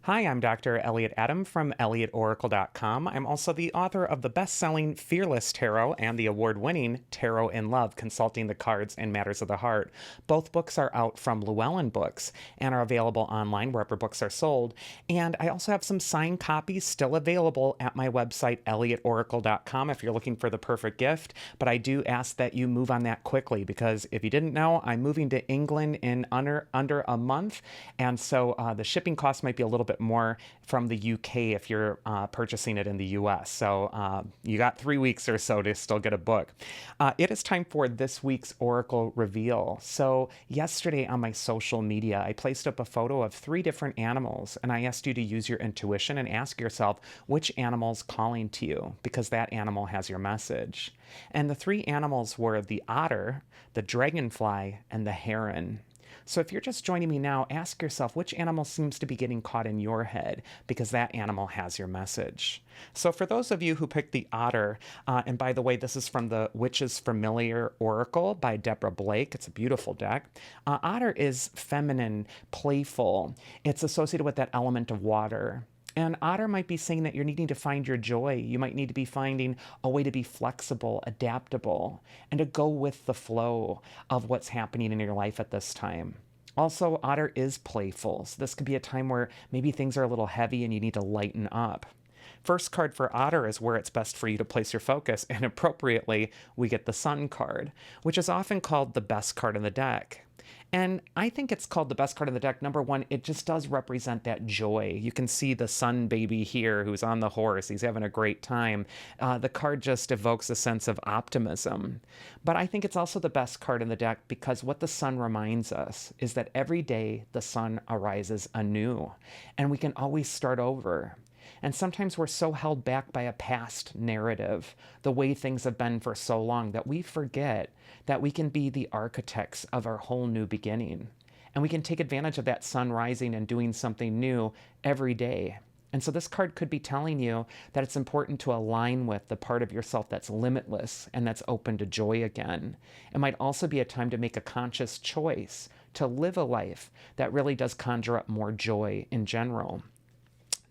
Hi, I'm Dr. Elliot Adam from ElliotOracle.com. I'm also the author of the best-selling Fearless Tarot and the award-winning Tarot in Love, Consulting the Cards and Matters of the Heart. Both books are out from Llewellyn Books and are available online wherever books are sold. And I also have some signed copies still available at my website, ElliotOracle.com, if you're looking for the perfect gift. But I do ask that you move on that quickly because if you didn't know, I'm moving to England in under a month. And so the shipping cost might be a little bit more from the UK if you're purchasing it in the US. So you got 3 weeks or so to still get a book. It is time for this week's Oracle reveal. So yesterday on my social media, I placed up a photo of 3 different animals, and I asked you to use your intuition and ask yourself which animal's calling to you, because that animal has your message. And the 3 animals were the otter, the dragonfly, and the heron. So if you're just joining me now, ask yourself which animal seems to be getting caught in your head, because that animal has your message. So for those of you who picked the otter, and by the way, this is from the Witch's Familiar Oracle by Deborah Blake. It's a beautiful deck. Otter is feminine, playful. It's associated with that element of water. And Otter might be saying that you're needing to find your joy. You might need to be finding a way to be flexible, adaptable, and to go with the flow of what's happening in your life at this time. Also, Otter is playful. So this could be a time where maybe things are a little heavy and you need to lighten up. First card for Otter is where it's best for you to place your focus, and appropriately, we get the Sun card, which is often called the best card in the deck. And I think it's called the best card in the deck. Number one, it just does represent that joy. You can see the sun baby here who's on the horse. He's having a great time. The card just evokes a sense of optimism. But I think it's also the best card in the deck because what the sun reminds us is that every day the sun arises anew, and we can always start over. And sometimes we're so held back by a past narrative, the way things have been for so long, that we forget that we can be the architects of our whole new beginning. And we can take advantage of that sun rising and doing something new every day. And so this card could be telling you that it's important to align with the part of yourself that's limitless and that's open to joy again. It might also be a time to make a conscious choice to live a life that really does conjure up more joy in general.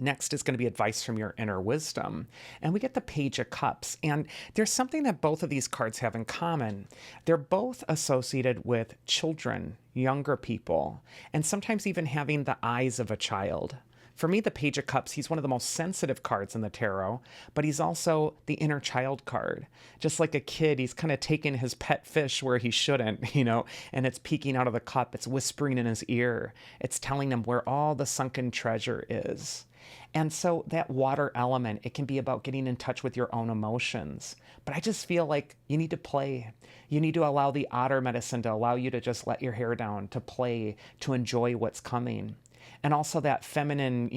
Next is going to be advice from your inner wisdom. And we get the Page of Cups. And there's something that both of these cards have in common. They're both associated with children, younger people, and sometimes even having the eyes of a child. For me, the Page of Cups, he's one of the most sensitive cards in the tarot, but he's also the inner child card. Just like a kid, he's kind of taking his pet fish where he shouldn't, and it's peeking out of the cup. It's whispering in his ear. It's telling him where all the sunken treasure is. And so that water element, it can be about getting in touch with your own emotions. But I just feel like you need to play. You need to allow the otter medicine to allow you to just let your hair down, to play, to enjoy what's coming. And also that feminine,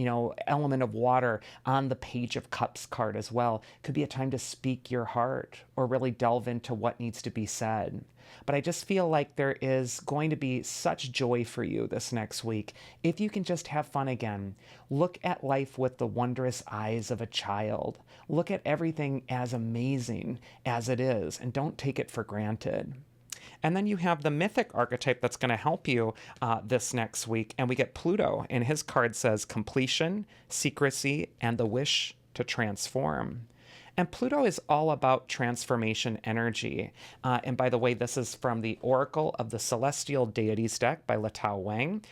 element of water on the Page of Cups card as well could be a time to speak your heart or really delve into what needs to be said. But I just feel like there is going to be such joy for you this next week if you can just have fun again. Look at life with the wondrous eyes of a child. Look at everything as amazing as it is, and don't take it for granted. And then you have the mythic archetype that's going to help you this next week. And we get Pluto, and his card says completion, secrecy, and the wish to transform. And Pluto is all about transformation energy. And by the way, this is from the Oracle of the Celestial Deities deck by Latao Wang.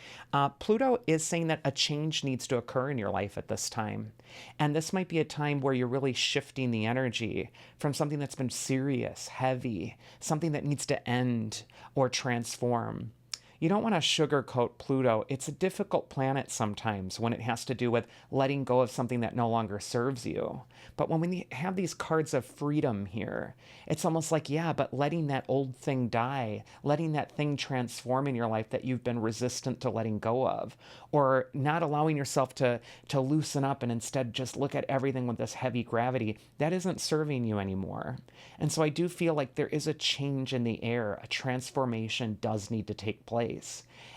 Pluto is saying that a change needs to occur in your life at this time. And this might be a time where you're really shifting the energy from something that's been serious, heavy, something that needs to end or transform. You don't want to sugarcoat Pluto. It's a difficult planet sometimes when it has to do with letting go of something that no longer serves you. But when we have these cards of freedom here, it's almost like, yeah, but letting that old thing die, letting that thing transform in your life that you've been resistant to letting go of, or not allowing yourself to loosen up and instead just look at everything with this heavy gravity, that isn't serving you anymore. And so I do feel like there is a change in the air. A transformation does need to take place.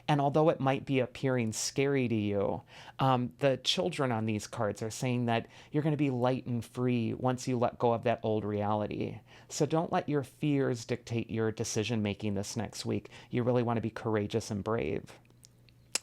And although it might be appearing scary to you, the children on these cards are saying that you're going to be light and free once you let go of that old reality. So don't let your fears dictate your decision making this next week. You really want to be courageous and brave.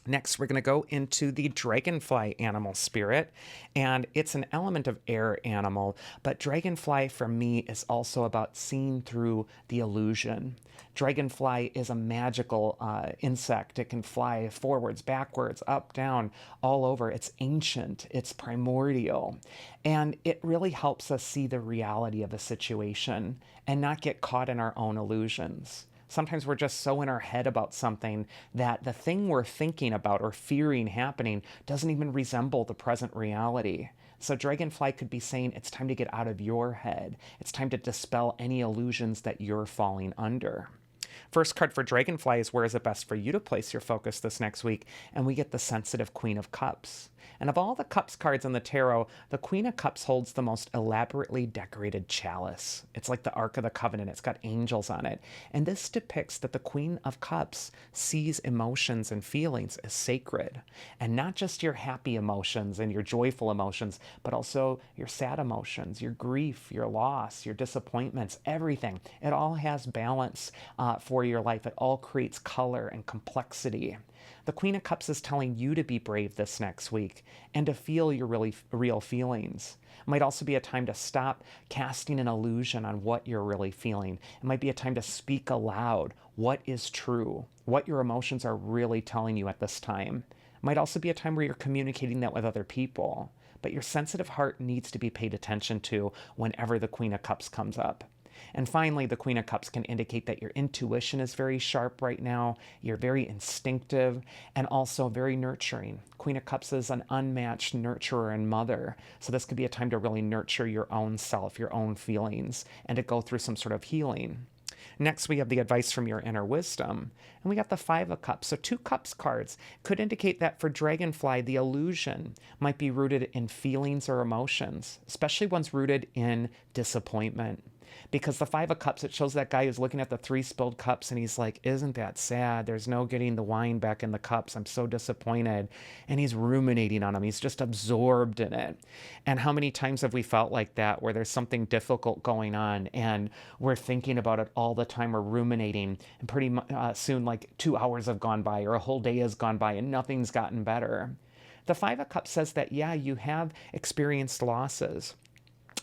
Next, we're going to go into the dragonfly animal spirit, and it's an element of air animal, but dragonfly for me is also about seeing through the illusion. Dragonfly is a magical insect. It can fly forwards, backwards, up, down, all over. It's ancient, it's primordial, and it really helps us see the reality of a situation and not get caught in our own illusions. Sometimes we're just so in our head about something that the thing we're thinking about or fearing happening doesn't even resemble the present reality. So, Dragonfly could be saying it's time to get out of your head. It's time to dispel any illusions that you're falling under. First card for Dragonfly is where is it best for you to place your focus this next week? And we get the sensitive Queen of Cups. And of all the Cups cards in the tarot, the Queen of Cups holds the most elaborately decorated chalice. It's like the Ark of the Covenant, it's got angels on it. And this depicts that the Queen of Cups sees emotions and feelings as sacred. And not just your happy emotions and your joyful emotions, but also your sad emotions, your grief, your loss, your disappointments, everything. It all has balance for your life. It all creates color and complexity. The Queen of Cups is telling you to be brave this next week and to feel your really real feelings. It might also be a time to stop casting an illusion on what you're really feeling. It might be a time to speak aloud what is true, what your emotions are really telling you at this time. It might also be a time where you're communicating that with other people. But your sensitive heart needs to be paid attention to whenever the Queen of Cups comes up. And finally, the Queen of Cups can indicate that your intuition is very sharp right now. You're very instinctive and also very nurturing. Queen of Cups is an unmatched nurturer and mother. So this could be a time to really nurture your own self, your own feelings, and to go through some sort of healing. Next, we have the advice from your inner wisdom. And we got the Five of Cups. So two Cups cards could indicate that for Dragonfly, the illusion might be rooted in feelings or emotions, especially ones rooted in disappointment. Because the Five of Cups, it shows that guy who's looking at the three spilled cups and he's like, isn't that sad? There's no getting the wine back in the cups. I'm so disappointed. And he's ruminating on them. He's just absorbed in it. And how many times have we felt like that where there's something difficult going on and we're thinking about it all the time, we're ruminating, and pretty soon like 2 hours have gone by or a whole day has gone by and nothing's gotten better. The Five of Cups says that, yeah, you have experienced losses.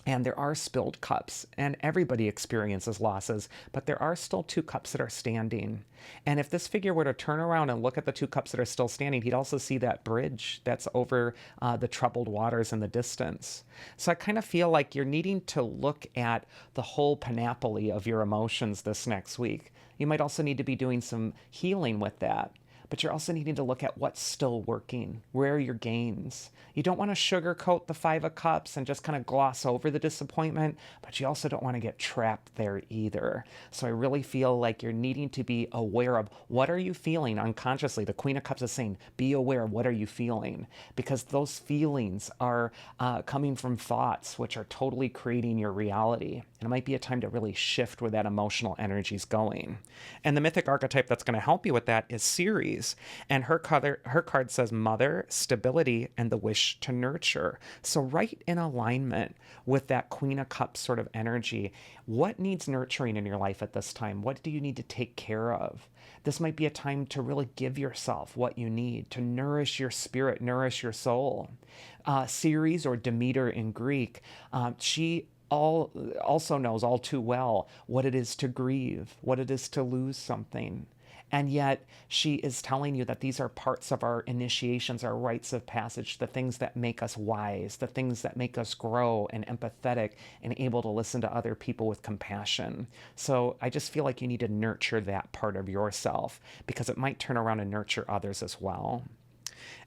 And there are spilled cups, and everybody experiences losses, but there are still two cups that are standing. And if this figure were to turn around and look at the two cups that are still standing, he'd also see that bridge that's over the troubled waters in the distance. So I kind of feel like you're needing to look at the whole panoply of your emotions this next week. You might also need to be doing some healing with that. But you're also needing to look at what's still working. Where are your gains? You don't want to sugarcoat the Five of Cups and just kind of gloss over the disappointment, but you also don't want to get trapped there either. So I really feel like you're needing to be aware of what are you feeling unconsciously. The Queen of Cups is saying, be aware of what are you feeling, because those feelings are coming from thoughts which are totally creating your reality. And it might be a time to really shift where that emotional energy is going. And the mythic archetype that's going to help you with that is Ceres. And her card says mother, stability, and the wish to nurture. So right in alignment with that Queen of Cups sort of energy, what needs nurturing in your life at this time? What do you need to take care of? This might be a time to really give yourself what you need to nourish your spirit, nourish your soul. Ceres, or Demeter in Greek, she also knows all too well what it is to grieve, what it is to lose something. And yet she is telling you that these are parts of our initiations, our rites of passage, the things that make us wise, the things that make us grow and empathetic and able to listen to other people with compassion. So I just feel like you need to nurture that part of yourself because it might turn around and nurture others as well.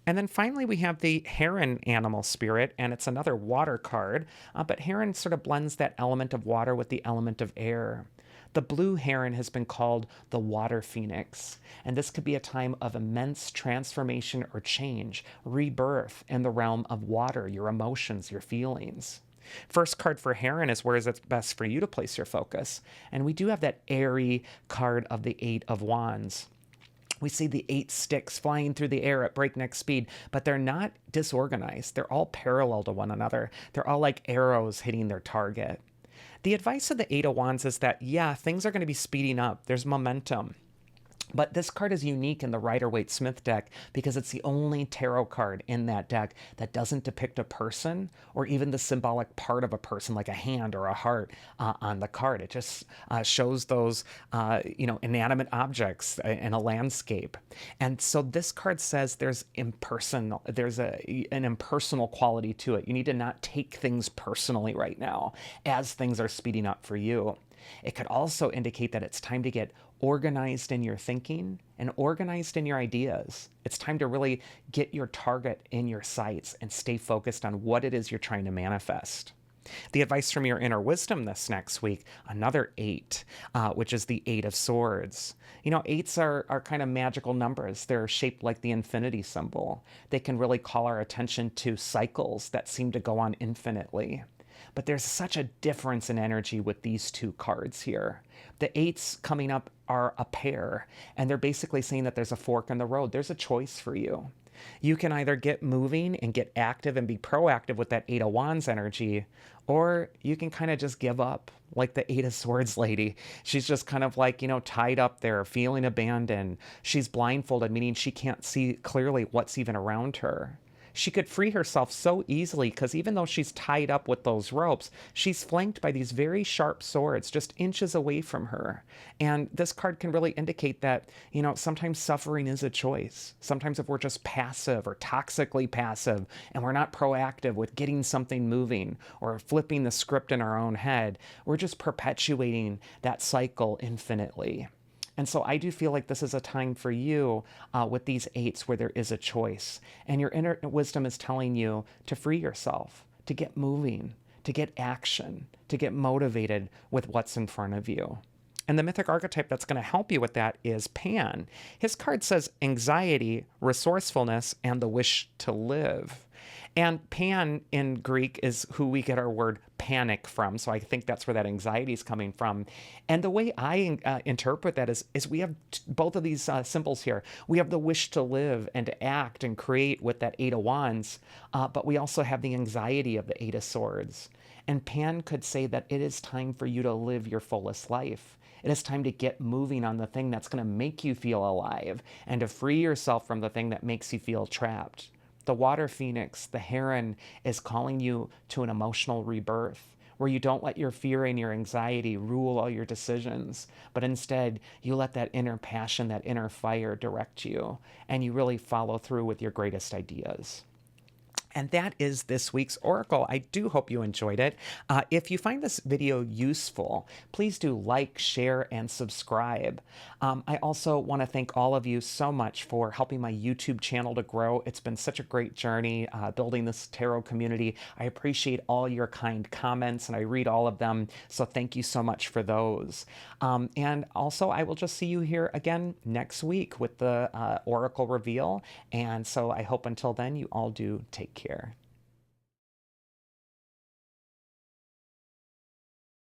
And then finally, we have the Heron animal spirit, and it's another water card, but Heron sort of blends that element of water with the element of air. The blue heron has been called the water phoenix, and this could be a time of immense transformation or change, rebirth in the realm of water, your emotions, your feelings. First card for Heron is where is it best for you to place your focus, and we do have that airy card of the Eight of Wands. We see the 8 sticks flying through the air at breakneck speed, but they're not disorganized. They're all parallel to one another. They're all like arrows hitting their target. The advice of the Eight of Wands is that, yeah, things are going to be speeding up. There's momentum. But this card is unique in the Rider-Waite-Smith deck because it's the only tarot card in that deck that doesn't depict a person or even the symbolic part of a person, like a hand or a heart on the card. It just shows those, inanimate objects in a landscape. And so this card says there's an impersonal quality to it. You need to not take things personally right now as things are speeding up for you. It could also indicate that it's time to get organized in your thinking and organized in your ideas. It's time to really get your target in your sights and stay focused on what it is you're trying to manifest. The advice from your inner wisdom this next week, another 8, which is the 8 of Swords. You know, 8s are kind of magical numbers. They're shaped like the infinity symbol. They can really call our attention to cycles that seem to go on infinitely. But there's such a difference in energy with these two cards here. The 8s coming up are a pair, and they're basically saying that there's a fork in the road. There's a choice for you. You can either get moving and get active and be proactive with that 8 of Wands energy, or you can kind of just give up, like the 8 of Swords lady. She's just kind of like, tied up there, feeling abandoned. She's blindfolded, meaning she can't see clearly what's even around her. She could free herself so easily because even though she's tied up with those ropes, she's flanked by these very sharp swords just inches away from her. And this card can really indicate that, sometimes suffering is a choice. Sometimes if we're just passive or toxically passive and we're not proactive with getting something moving or flipping the script in our own head, we're just perpetuating that cycle infinitely. And so I do feel like this is a time for you with these 8s where there is a choice. And your inner wisdom is telling you to free yourself, to get moving, to get action, to get motivated with what's in front of you. And the mythic archetype that's going to help you with that is Pan. His card says anxiety, resourcefulness, and the wish to live. And Pan in Greek is who we get our word panic from. So I think that's where that anxiety is coming from. And the way I interpret that is we have both of these symbols here. We have the wish to live and to act and create with that 8 of Wands, but we also have the anxiety of the 8 of Swords. And Pan could say that it is time for you to live your fullest life. It is time to get moving on the thing that's going to make you feel alive and to free yourself from the thing that makes you feel trapped. The water phoenix, the heron, is calling you to an emotional rebirth where you don't let your fear and your anxiety rule all your decisions, but instead you let that inner passion, that inner fire direct you, and you really follow through with your greatest ideas. And that is this week's Oracle. I do hope you enjoyed it. If you find this video useful, please do like, share, and subscribe. I also want to thank all of you so much for helping my YouTube channel to grow. It's been such a great journey building this tarot community. I appreciate all your kind comments, and I read all of them, so thank you so much for those. And also, I will just see you here again next week with the Oracle reveal. And so I hope until then you all do take care.